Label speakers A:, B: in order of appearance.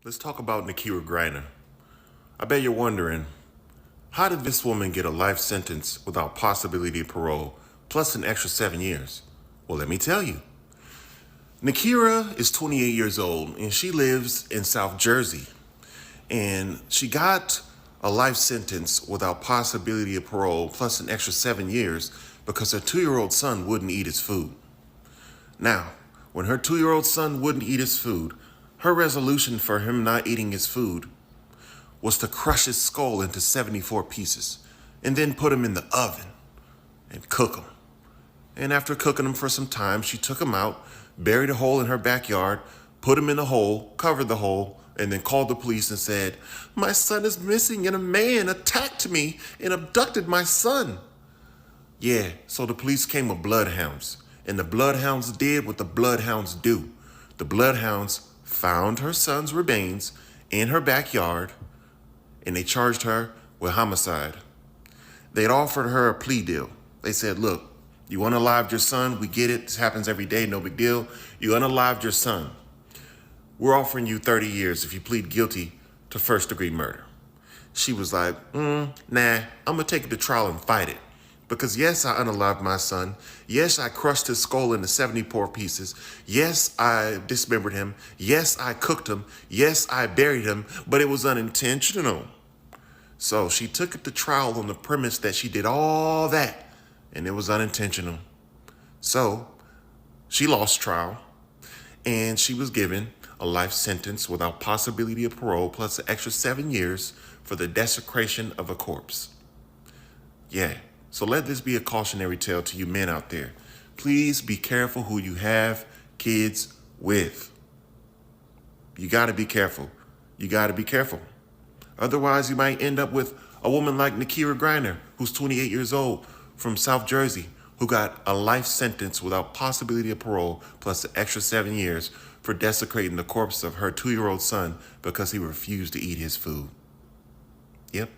A: Let's talk about Nikira Griner. I bet you're wondering, how did this woman get a life sentence without possibility of parole, plus an extra 7 years? Well, let me tell you. Nikira is 28 years old, and she lives in South Jersey. And she got a life sentence without possibility of parole, plus an extra 7 years, because her 2-year-old son wouldn't eat his food. Now, when her 2-year-old son wouldn't eat his food, her resolution for him not eating his food was to crush his skull into 74 pieces and then put him in the oven and cook him. And after cooking him for some time, she took him out, buried a hole in her backyard, put him in the hole, covered the hole, and then called the police and said, "My son is missing and a man attacked me and abducted my son." Yeah, so the police came with bloodhounds, and the bloodhounds did what the bloodhounds do. The bloodhounds found her son's remains in her backyard, and they charged her with homicide. They'd offered her a plea deal. They said, "Look, you unalived your son. We get it. This happens every day. No big deal. You unalived your son. We're offering you 30 years if you plead guilty to first-degree murder." She was like, nah, I'm going to take it to trial and fight it. Because yes, I unalived my son. Yes, I crushed his skull into 74 pieces. Yes, I dismembered him. Yes, I cooked him. Yes, I buried him, but it was unintentional. So she took it to trial on the premise that she did all that, and it was unintentional. So she lost trial, and she was given a life sentence without possibility of parole, plus an extra 7 years for the desecration of a corpse. Yeah. So let this be a cautionary tale to you men out there. Please be careful who you have kids with. You got to be careful. You got to be careful. Otherwise, you might end up with a woman like Nikira Griner, who's 28 years old, from South Jersey, who got a life sentence without possibility of parole, plus an extra 7 years for desecrating the corpse of her 2-year-old son because he refused to eat his food. Yep.